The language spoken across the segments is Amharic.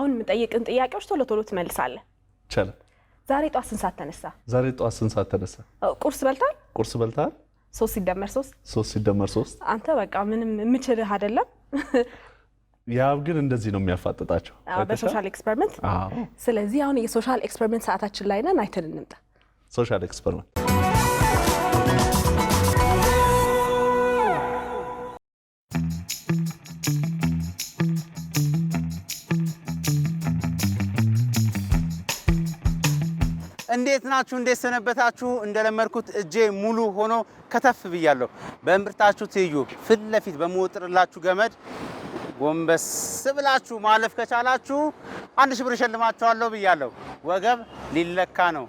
አሁን የምጠይቅን ጥያቄዎች ቶሎ ቶሎ ትመልሳለህ ቻለ ዛሬ ጧት ስንት ሰዓት ተነሳ ዛሬ ጧት ስንት ሰዓት ተነሳ ቁርስ በልታል 3 ሲደመር 3 አንተ በቃ ምንም የምችልህ አይደለም ያው ግን እንደዚህ ነው የሚያፋጥጣቸው በሶሻል ኤክስፐሪመንት ስለዚህ አሁን የሶሻል ኤክስፐሪመንት ሰዓታችን ላይ ነን አይተን እንምጣ ሶሻል ኤክስፐሪመንት እንዴት ናችሁ እንዴት ሰነበታችሁ እንደለመርኩት እጄ ሙሉ ሆኖ ከተፍ ብያለሁ በእምብርታችሁ ትይዩ ፊት ለፊት በመወጥርላችሁ ገመድ ጎንበስ ብላችሁ ማለፍ ከቻላችሁ 1000 ብር ሸልማችኋለሁ ብያለሁ ወገብ ሊለካ ነው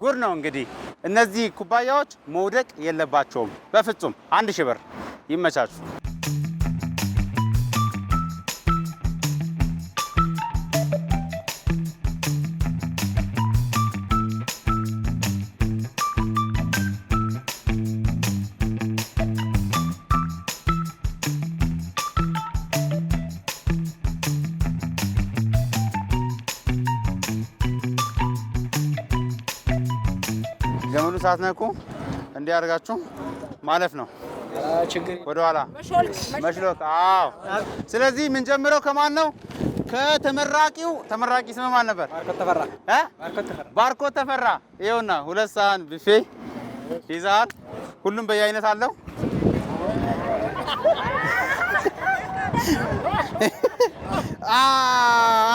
ጉር ነው እንግዲህ እነዚህ ኩባያዎች መውደቅ የለባቸውም በፍጹም 1000 ብር ይመቻችሁ ገመዱ ሳትነኩ እንዲያርጋችሁ ማለፍ ነው ወደ ኋላ መሽሎክ አዎ ስለዚህ ምን ጀምረው ከማን ነው ከተመራቂው ተመራቂ ስም ማን ነበር ባርኮት ተፈራ ይኸውና 2 ሰሃን ቢፌ ይዛል ሁሉም በየአይነት አለው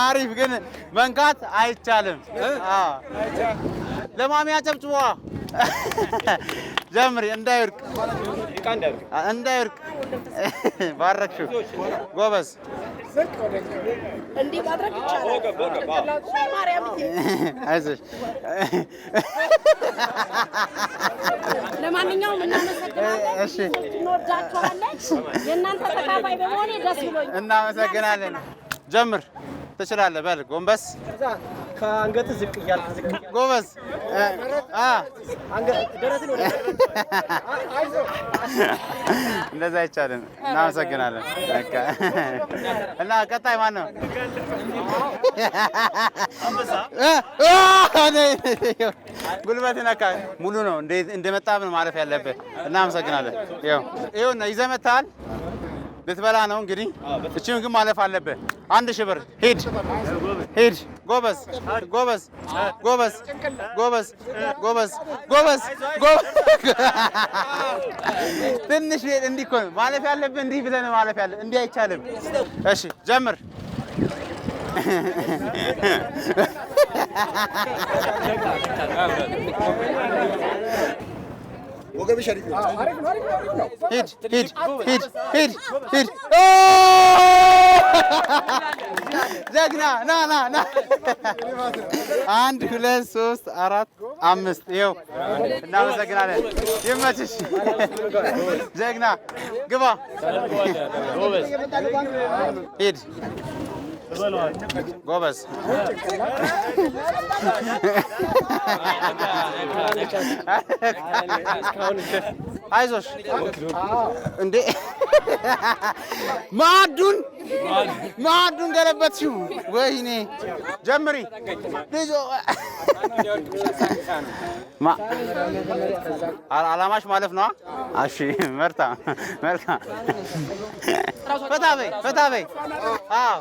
አሪፍ ግን መንካት አይቻልም ለማሚያ ጨብጭቧ ጀምሪ እንዳይርቅ ባረክሽው ጎበዝ እንዲህ ማድረግ ይቻላል ማርያም አይዞሽ ለማንኛውም እናመሰግናለን እሺ እንወዳችኋለን የእናንተ ተካፋይ በመሆኔ ደስ ብሎኛል እናመሰግናለን ጀምር ትችላለህ በል ጎንበስ ከአንገት ዝቅ ይያል ጎበዝ አንገት ደረትን ወደ እንደዛ ይቻላል እናመሰግናለን በቃ እና ቀጣይ ማን ነው ጉልበት ነካ ሙሉ ነው እንደመጣ ምን ማለፍ ያለበት እናመሰግናለን ይኸውና ይዘመታል ልትበላ ነው እንግዲህ እቺን ግን ማለፍ አለበት 1000 ብር ሂድ ጎበዝ ትንሽ እንዲህ እኮ ማለፍ ያለብህ እንዲህ ብለህ ነው ማለፍ ያለብህ እንዲህ አይቻልም እሺ ጀምር ወገብ ሸሪፍ አሪፍ ነው ሂድ ጀግና ና 1 2 3 4 5 ይኸው እናመሰግናለን ይመችሽ ጀግና ግባ ሂድ ጎበዝ አይዞሽ እንዴ ማዱን ገለበትሽው ወይኔ ጀምሪ ልጆ አላማሽ ማለፍ ነው እሺ መርታ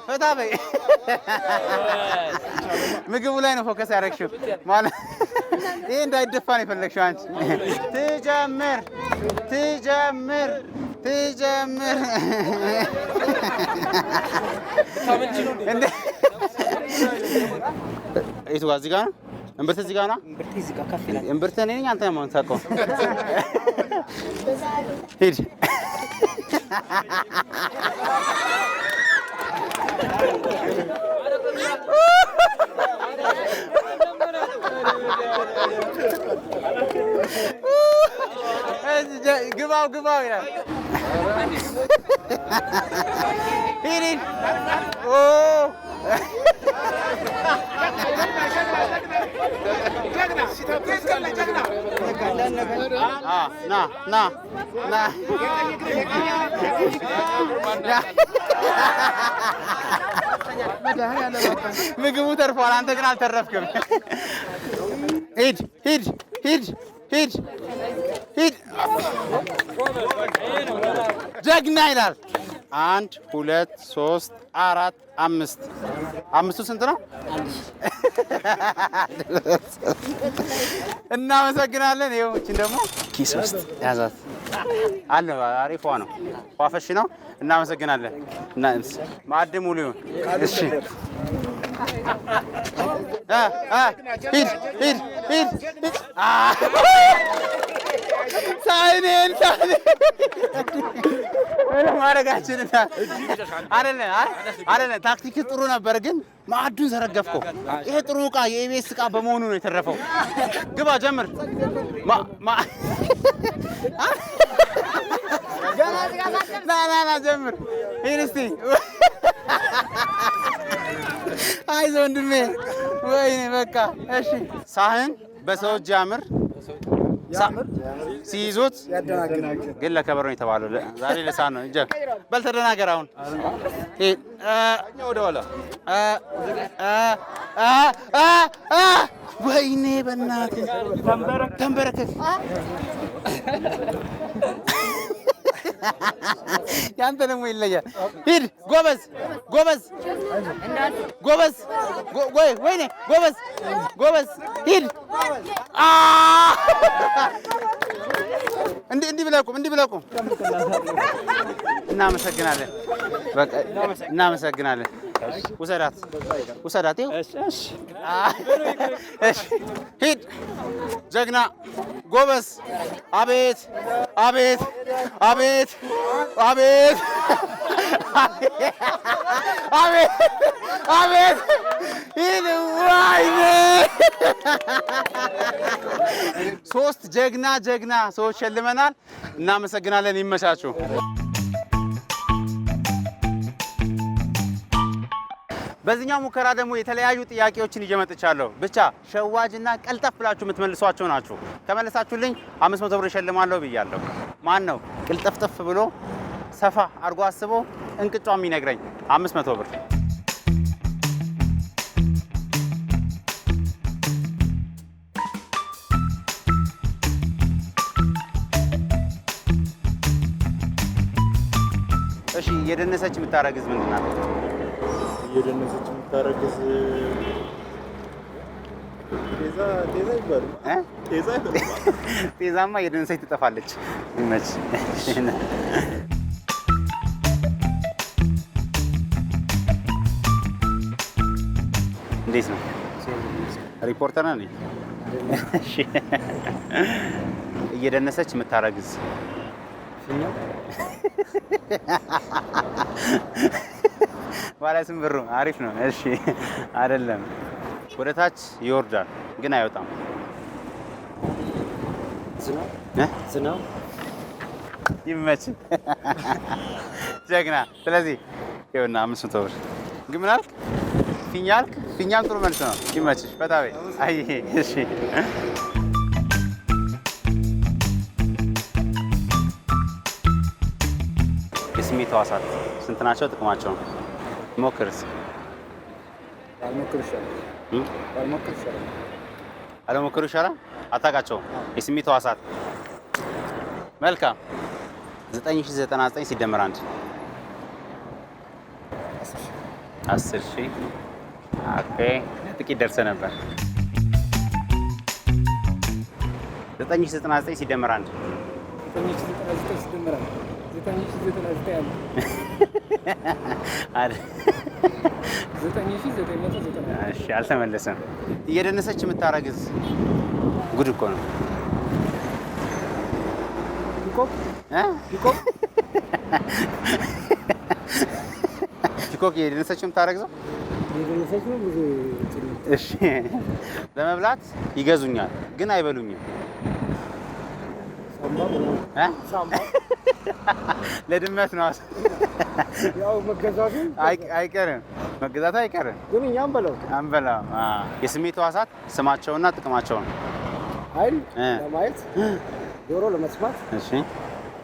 ፈታ በይ ምግቡ ላይ ነው ፎከስ ያደረግሽው ማለት ይሄ እንዳይደፋ ነው የፈለግሽው አንቺ ትጀምር እንዴ እቱ ጋር እዚህ ጋር ነው እምብርት እዚህ ጋር ነው እምብርት ነኝ አንተ ነው የምታውቀው ሂድ ግባው ይላል ሂድ ኦ ና ምግቡ ተርፏል፣ አንተ ግን አልተረፍክም። ሂድ ሂድ ሂድ ሂድ ሂድ። ጀግና ይላል። 1 2 3 4 5 5ቱ ስንት ነው? እናመሰግናለን። ይኸው እቺን ደግሞ ኪስ ውስጥ ያዛት አለ። አሪፏ ነው፣ ፏፈሽ ነው። እናመሰግናለን። እና ማዕድ ሙሉ ይሁን። እሺ ሂድ ሂድ ሂድ። ሳይኔን ማድረጋችን አይደለ። ታክቲክ ጥሩ ነበር፣ ግን ማዕዱን ዘረገፍከው። ይሄ ጥሩ ዕቃ የኢቢኤስ ዕቃ በመሆኑ ነው የተረፈው። ግባ፣ ጀምር። ና ጀምር። ሂድ እስኪ። አይዞህ ወንድሜ። ወይኔ በቃ እሺ። ሳህን በሰው እጅ ያምር ሲይዙት ግን ለከበር ነው የተባለው። ዛሬ ለሳህን ነው። በል ተደናገር። አሁን ወደ ኋላ። ወይኔ በእናትህ ተንበረከክ። ያንተ ደግሞ ይለያል። ሂድ ጎበዝ ጎበዝ ጎበዝ። ወይኔ ጎበዝ ጎበዝ። ሂድ እንዲህ ብለህ ቁም፣ እንዲህ ብለህ ቁም። እናመሰግናለን። በቃ እናመሰግናለን። ውሰዳት ውሰዳት። ሂድ ጀግና ጎበዝ። አቤት አቤት አቤት አቤት አቤት አቤት። ሂድ። ወይኔ 3 ጀግና ሰዎች ሸልመናል። እናመሰግናለን። ይመቻችሁ። በዚህኛው ሙከራ ደግሞ የተለያዩ ጥያቄዎችን ይዤ መጥቻለሁ። ብቻ ሸዋጅና ቀልጠፍ ብላችሁ የምትመልሷቸው ናችሁ። ከመለሳችሁልኝ 500 ብር እሸልማለሁ ብያለሁ። ማን ነው ቅልጥፍጥፍ ብሎ ሰፋ አድርጎ አስቦ እንቅጯ የሚነግረኝ? 500 ብር። እሺ፣ እየደነሰች የምታረግዝ ምንድን ናት? እየደነሰች የምታረግዝ ጤዛ ይባላል። ጤዛማ እየደነሰች ትጠፋለች። ይመች። እንዴት ነው? ሪፖርተር ነህ? እሺ። እየደነሰች የምታረግዝ ባለ ስንት ብሩ? አሪፍ ነው። እሺ አይደለም፣ ወደ ታች ይወርዳል ግን አይወጣም። ዝናብ። ይመች ጀግና። ስለዚህ ይኸውና 500 ብር። ግን ምን አልክ? ፊኛ አልክ? ፊኛም ጥሩ መልስ ነው። ይመችሽ። በጣም አይ። እሺ የስሜት ሕዋሳት ስንት ናቸው? ጥቅማቸው ሞክርስ? አለሞክሩ ይሻላል። አታውቃቸውም? የስሜት ሕዋሳት መልካም። 9099 ሲደመር 1 10,000። ኦኬ፣ ጥቂት ደርሰህ ነበር። 9099 ሲደመር 1 እሺ፣ አልተመለሰም። እየደነሰች የምታረግዝ ጉድ እኮ ነው። ፒኮክ እየደነሰች የምታረግዘው? እሺ፣ ለመብላት ይገዙኛል ግን አይበሉኝም። ለድመት ነው። ያው መገዛቱ አይቀርም፣ መገዛቱ አይቀርም ግን እኛ አንበላም። የስሜት ሕዋሳት ስማቸውና ጥቅማቸውን አይን ለማየት፣ ጆሮ ለመስማት፣ እሺ፣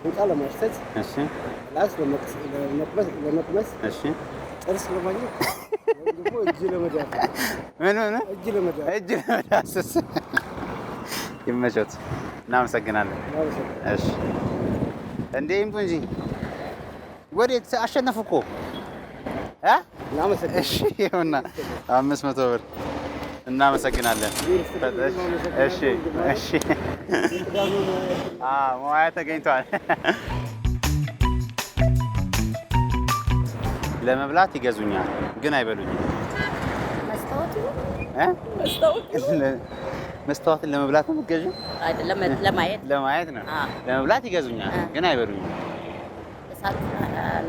ቁጣ ለማሽተት፣ እሺ፣ ላስ ለመቅመስ፣ እሺ፣ ጥርስ ለማግኘት፣ እጅ ለመዳፍ ምን እጅ ለመዳፍ እጅ ለመዳሰስ ይመቾት። እናመሰግናለን። እሺ እንዴ ይምጡ እንጂ ወዴት አሸነፉ እኮ እሺ ይሁንና 500 ብር እናመሰግናለን። እሺ እሺ ሙያ ተገኝቷል። ለመብላት ይገዙኛል ግን አይበሉኝም። መስታወትን ለመብላት ነው የምትገዢው? አይደለም ለማየት ነው። ለመብላት ይገዙኛል ግን አይበሉኝም። እሳት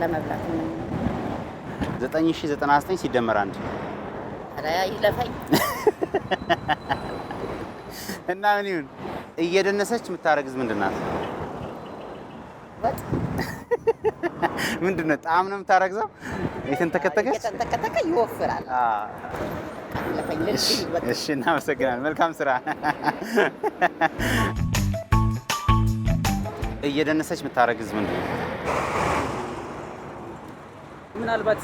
ለመብላት 9099 ሲደመር 1 ይለፋኝ እና ምን ይሁን እየደነሰች የምታረግዝ ምንድን ናት? ምንድን ነው? ጣም ነው የምታረግዘው? የተንተከተከች የተንተከተከ ይወፍራል። እሺ እናመሰግናለን። መልካም ስራ። እየደነሰች የምታረግዝ ምንድን ነው? ምናልባት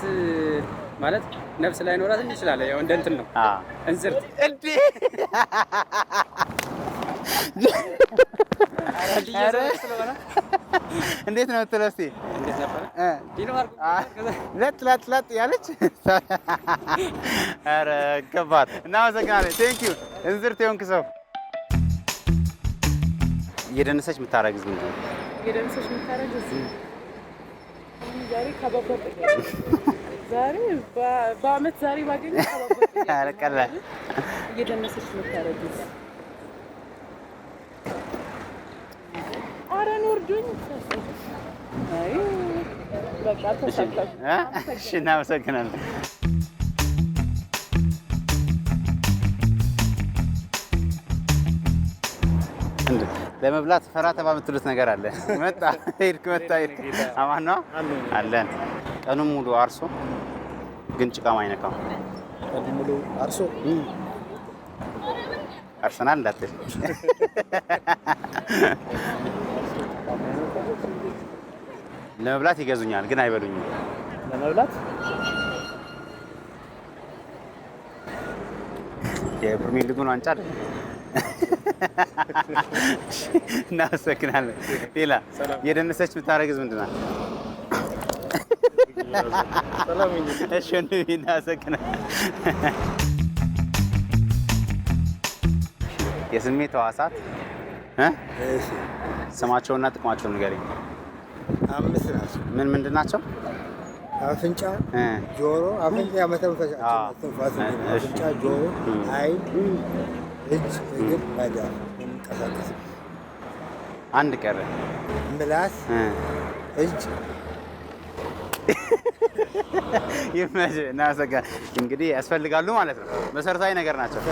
ማለት ነፍስ ላይ ኖራት ይችላል። ያው እንደ እንትን ነው እንዝርት እንዴ እንዴት ነው የምትለው? እስኪ እንዴት ነበር? ለጥ ያለች ኧረ ከባድ። እናመሰግናለን። ቴንኪው። እንዝርት የሆንክ ሰው። እየደነሰች የምታረግዝ ምንድን ነው? እየደነሰች የምታረግዝ ዛሬ ከባባጥ ዛሬ በአመት ዛሬ ባገኘ ከባባጥ አለቀላ እየደነሰች የምታረግዝ ኧረ ኖርዱኝ። አይ በቃ ተሳካሽ። እሺ እናመሰግናለን። ለመብላት ፈራ ተባ የምትሉት ነገር አለ? መጣ ሄድክ አማን ነው አለን። ቀኑን ሙሉ አርሶ ግን ጭቃም አይነካው። ቀኑን ሙሉ አርሶ አርሰናል እንዳትል። ለመብላት ይገዙኛል ግን አይበሉኝም። ለመብላት የፕሪሚየር ሊጉን ዋንጫ አይደል? እናመሰግናለን። ሌላ የደነሰች የምታረግዝ ምንድን ናት? እሺ እናመሰግናለን። የስሜት ሕዋሳት ስማቸውና ጥቅማቸውን ንገረኝ። 5 ናቸው። ምን ምንድን ናቸው? አፍንጫ፣ ጆሮ። አፍንጫ መተንፈሻ፣ አፍንጫ፣ ጆሮ፣ አይን፣ እጅ፣ እግር፣ መዳፍ የሚንቀሳቀስ። አንድ ቀረ። ምላስ፣ እጅ። ይመችህ። እናመሰግናለን። እንግዲህ ያስፈልጋሉ ማለት ነው። መሰረታዊ ነገር ናቸው።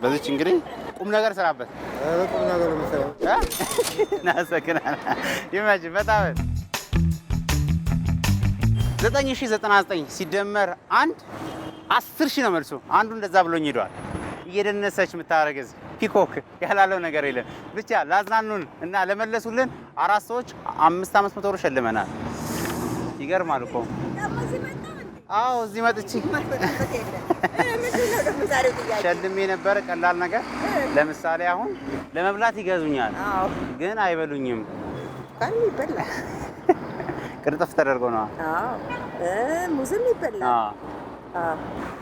በዚች እንግዲህ ቁም ነገር ስራበት። ቁም ነገር መሰረት እናመሰግናለን። ይመችህ በጣም 9099 ሲደመር 1 10,000 ነው መልሱ። አንዱ እንደዛ ብሎኝ ሄዷል። እየደነሰች የምታረግዝ ፒኮክ ያላለው ነገር የለም። ብቻ ላዝናኑን እና ለመለሱልን 4 ሰዎች 500 ብር ሸልመናል። ይገርማል እኮ። አዎ እዚህ መጥቼ ሸልሜ ነበረ። ቀላል ነገር ለምሳሌ አሁን ለመብላት ይገዙኛል ግን አይበሉኝም። ይበላል። ቅርጥፍ ተደርጎ ነው። ሙዝም ይበላል።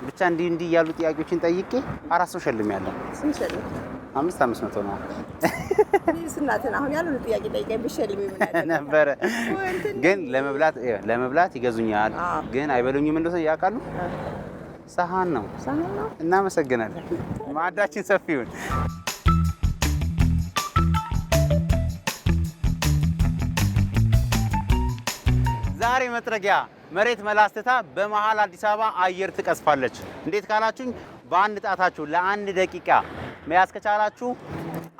ብቻ እንዲህ ያሉ ጥያቄዎችን ጠይቄ 4 ሰው ሸልሜያለሁ። 500 ነው። ስናትን አሁን ያሉን ጥያቄ ጠይቀኝ ብሸልም ምን ነበረ። ግን ለመብላት ይገዙኛል ግን አይበሉኝም። እንደው ያውቃሉ። ሰሃን ነው። እናመሰግናለን። ማዕዳችን ሰፊውን ዛሬ መጥረጊያ መሬት መላስተታ በመሃል አዲስ አበባ አየር ትቀስፋለች። እንዴት ካላችሁኝ በአንድ ጣታችሁ ለ1 ደቂቃ መያዝ ከቻላችሁ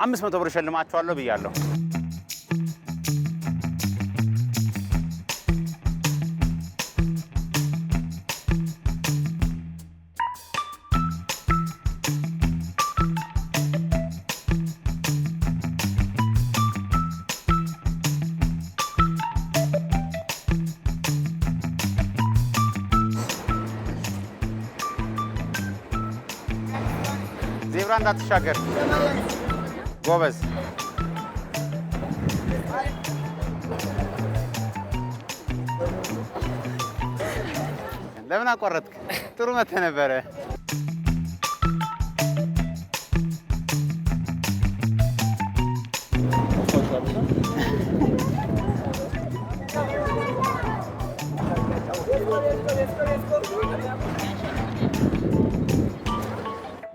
500 ብር ሸልማችኋለሁ ብያለሁ። እንዳትሻገር ጎበዝ። ለምን አቋረጥክ? ጥሩ መተህ ነበረ።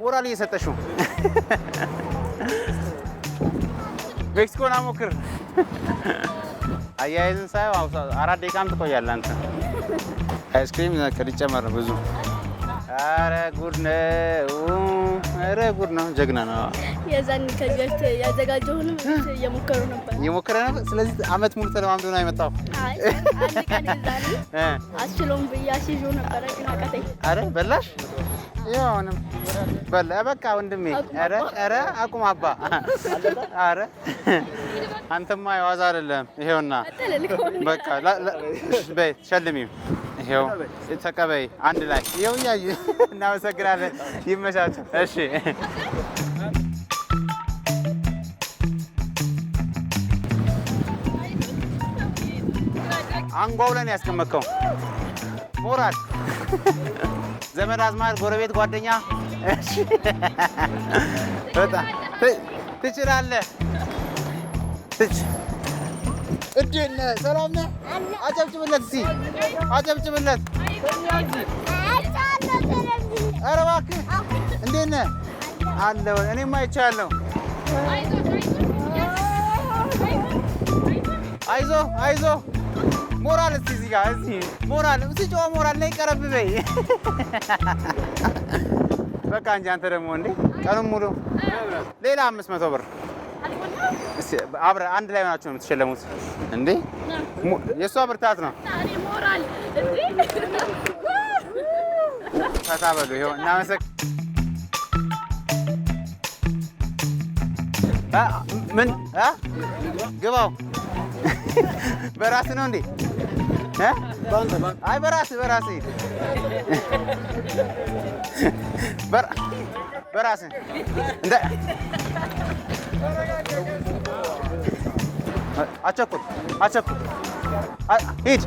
ሞራል እየሰጠሽው ሜክሲኮን አሞክር። አያይዝን ሳይው 4 ደቂቃም ትቆያለህ አንተ። አይስክሪም ሊጨመር ነው ብዙ። ኧረ ጉድ ነው! ኧረ ጉድ ነው! ጀግና ነው። የዛን ከዚህ ያዘጋጀሁንም እየሞከሩ ነበር እየሞከረ ነበር። ስለዚህ አመት ሙሉ ተለማምዶ ነው የመጣው። አይ አንድ ቀን ዛሬ አስችሎም ብዬ አስይዞ ነበረ ግን አቃተኝ። ኧረ በላሽ? ያው አሁንም በላ። በቃ ወንድሜ ኧረ አቁም አባ። ኧረ አንተማ የዋዛ አይደለም። ይሄውና በቃ በይ ሸልሚው። ይሄው ተቀበይ አንድ ላይ ይሄው እያዩ። እናመሰግናለን። ይመቻቸው። እሺ አንጓው ላይ ያስቀመጥከው ሞራል ዘመድ አዝማድ፣ ጎረቤት፣ ጓደኛ። እሺ በጣም ትችላለህ። እንዴት ነህ? ሰላም ነህ? አጨብጭብለት እስኪ አጨብጭብለት። ኧረ እባክህ እንዴት ነህ? አለሁ እኔማ አይቻለሁ። አይዞህ አይዞህ። ሞራል እስኪ እዚህ ጋር እስኪ ሞራል ስጮህ ሞራል ነይ ቀረብ በይ። በቃ እንጂ አንተ ደግሞ እንዴ ቀኑን ሙሉ ሌላ 500 ብር አብረን አንድ ላይ ሆናችሁ ነው የምትሸለሙት እንዴ? የእሷ ብርታት ነው። ሞራል ፈታ በሉ። ይኸው እናመሰግ ምን ግባው በራስህ ነው እንዴ? አይ በራስህ በራስህ እንደ አቸኩል ሂድ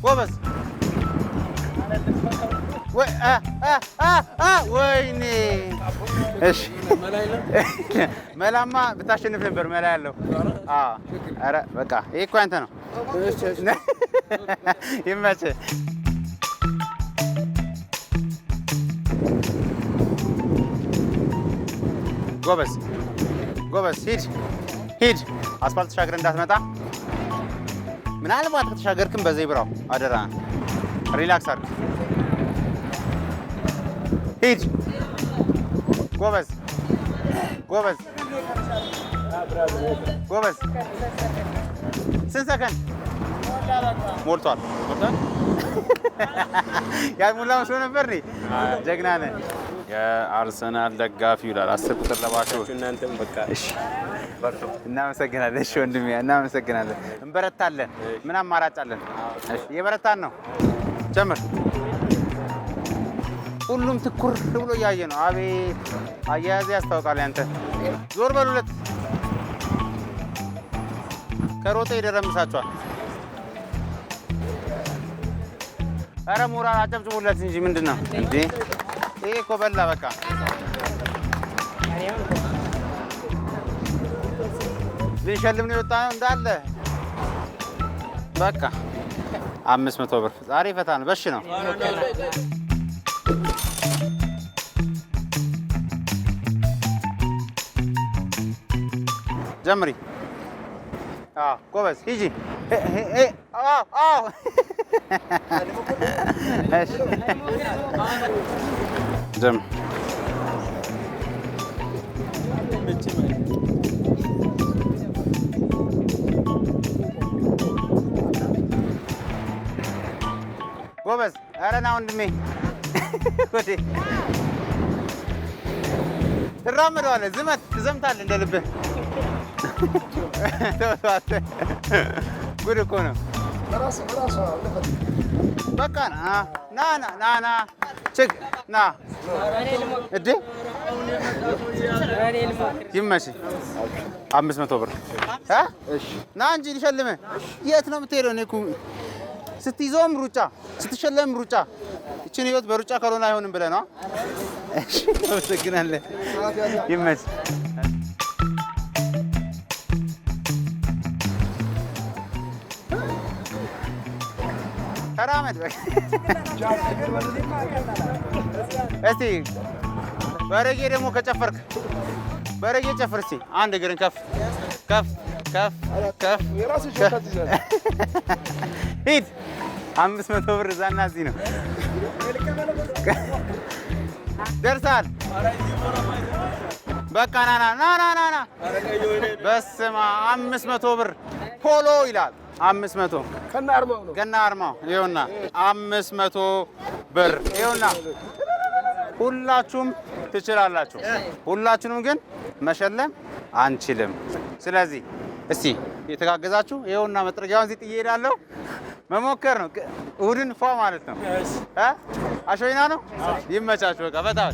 ጎበዝ። ወይኔ እሺ መላማ ብታሸንፍ ነበር መላ ያለው። ኧረ በቃ ይሄ እኮ ያንተ ነው። ይመችህ። ጎበዝ ሂድ። አስፋልት ተሻገር እንዳትመጣ። ምናልባት ከተሻገርክም በዜብራው አደራ። ሪላክስ አድርግ። ሂድ። ጎበዝ። ስንት ሰከንድ ሞልቷል? ያልሞላ መስሎ ነበር። ጀግና ነህ። የአርሰናል ደጋፊ ይላል 10 ቁጥር ለባሹ። እናንተም በቃ እሺ እናመሰግናለን። እሺ ወንድሜ እናመሰግናለን። እንበረታለን። ምን አማራጭ አለን? እሺ የበረታን ነው። ጀምር። ሁሉም ትኩር ብሎ እያየ ነው። አቤት አያያዝ ያስታውቃል። ያንተ ዞር በሉለት። ከሮጠ ይደረምሳቸዋል። ኧረ ሞራል አጨብጭቡለት እንጂ ምንድን ነው እንዴ? ይሄ እኮ በላ በቃ ልንሸልም ነው የወጣ ነው እንዳለ። በቃ 500 ብር ዛሬ ፈታ ነው። በሽ ነው ጀምሪ። ጎበዝ ሂጂ። ጀምር። ጎበዝ። ኧረ ና ወንድሜ ወዴ ትራመደዋለህ። ዝመት ትዘምታለህ እንደ ልብህ። ጉድ እኮ ነው። በቃ ና ና እዴ ይመች 500 ብር ና እንጂ ልሸልምህ። የት ነው የምትሄደው? እኔ እኮ ስትይዘውም ሩጫ ስትሸለም ሩጫ። እችን ህይወት በሩጫ ካልሆነ አይሆንም ብለህ ነው። እሺ አመሰግናለሁ። ይመች ተራመድ በቃ። እስቲ በረጌ ደግሞ ከጨፈርክ በረጌ ጨፍር እስቲ። አንድ እግርን ከፍ ከፍ ከፍ ከፍ ሂድ። 500 ብር እዛና እዚህ ነው። ደርሰሃል። በቃ ና ና ና ና ና። በስመ አብ 500 ብር ፖሎ ይላል። 500 ከና አርማው ነው። ከና አርማው ይኸውና 500 ብር ይኸውና። ሁላችሁም ትችላላችሁ። ሁላችሁንም ግን መሸለም አንችልም። ስለዚህ እስቲ የተጋገዛችሁ ይኸውና መጥረጊያውን እዚህ ጥዬ እሄዳለሁ። መሞከር ነው። እሑድን ፏ ማለት ነው። አሾይና ነው። ይመቻችሁ። በቃ በጣም